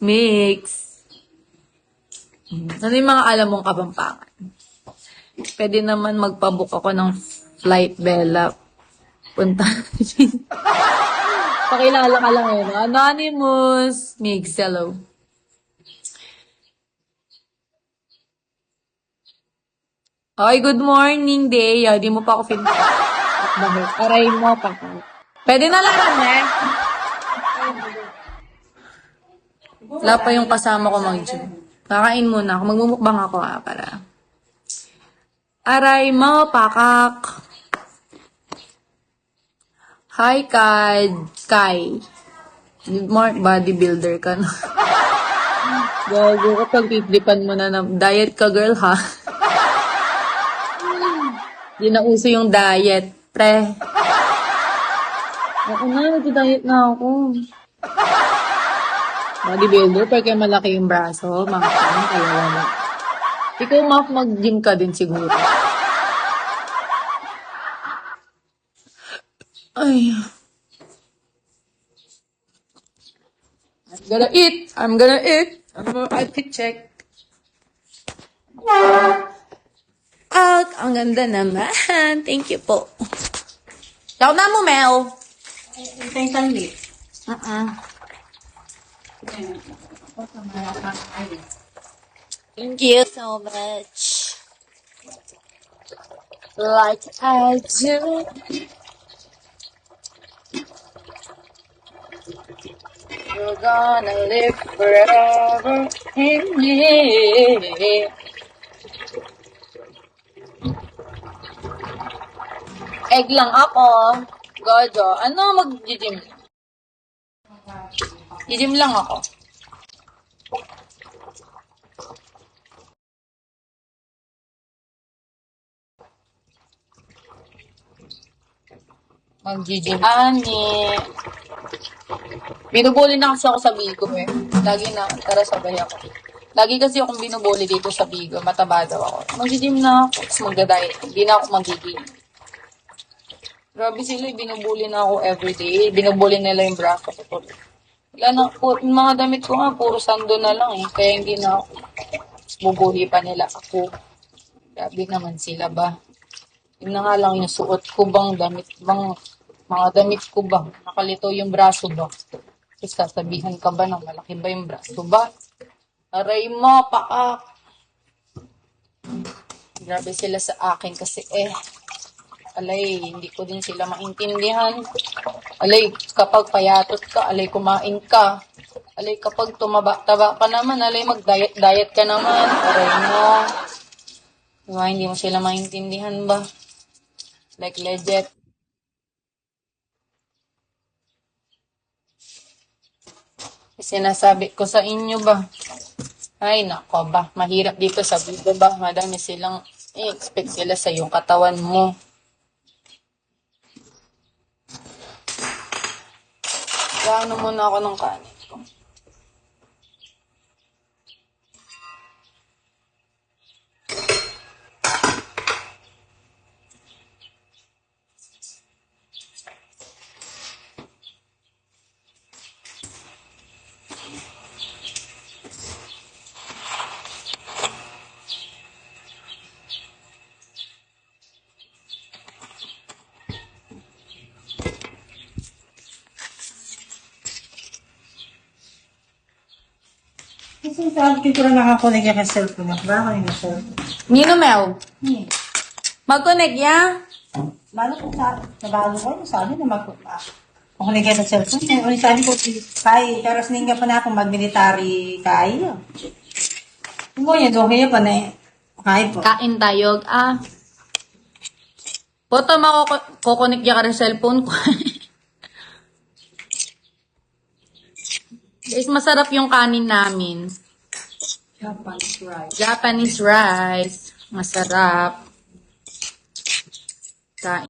Mix. Ano yung mga alam mong Kapampangan? Pwede naman magpabook ako ng flight, Bella. Punta. Pakilala ka lang yun. Anonymous. Mix, hello. Oy, good morning, Dea. Di mo pa ako Bakit? Aray mo pa. Pwede na lang, eh. Wala pa yung kasama ko mag-gym. Kakain muna ako. Magmumukbang ako, para. Aray mo, pakak. Hi, Kai. More bodybuilder ka na. Gago, kapag titlipan mo na diet ka, girl, ha? Di na uso yung diet, pre. Ako na, nag-diet na ako. Bodybuilder, pagka malaki yung braso, mga kanang kaya wala. Ikaw, Maf, mag-gym ka din siguro. Ay. I'm gonna eat. I can check. Out. Ang ganda naman. Thank you po. Yaw na mo, Mel. Thank you. Thank you so much. Like I do. You're gonna live forever in me. Egg lang ako. Gojo. Ano mag-gym? Gym lang ako. Mag-gym. Ani. Binubuli na kasi ako sa Bigo, eh. Lagi na, tara sabay ako. Lagi kasi akong binubuli dito sa Bigo. Mataba daw ako. Mag-gym na ako. Tapos magda-diet. Hindi na ako mag-gym. Grabe sila, binubuli na ako everyday. Binubuli nila yung braso ko. Wala na, yung mga damit ko nga, puro sando na lang, eh. Kaya hindi na ako. Bubuli pa nila ako. Grabe naman sila ba? Yun na nga lang yung suot ko bang, damit bang, mga damit ko ba? Nakalito yung braso ba? Tapos sasabihan ka ba na malaki ba yung braso ba? Aray mo, pakak! Grabe sila sa akin kasi alay, hindi ko din sila maintindihan. Alay, kapag payatot ka, alay, kumain ka. Alay, kapag tumaba-taba ka naman, alay, mag-diet ka naman. Aray mo. Diba, hindi mo sila maintindihan ba? Like, legit. Sinasabi ko sa inyo ba? Ay, nako ba? Mahirap dito sa video ba? Madami silang expect sila sa yung katawan mo. Gaano muna ako ng kanin ko. Kasi sabi ko na nakakunig ka sa cellphone. Baka yung cellphone. Nino Mel, mag-connect ya? Lalo kung nabalo ko, sabi na makunig ka sa cellphone. Kung sabi ko, kay, pero sininga pa na akong mag-military kayo. Mo yan, okay pa na kaya po. Kain tayo. Poto makukonik ya ka rin cellphone ko. Guys, masarap yung kanin namin. Japanese rice. Masarap. Kain.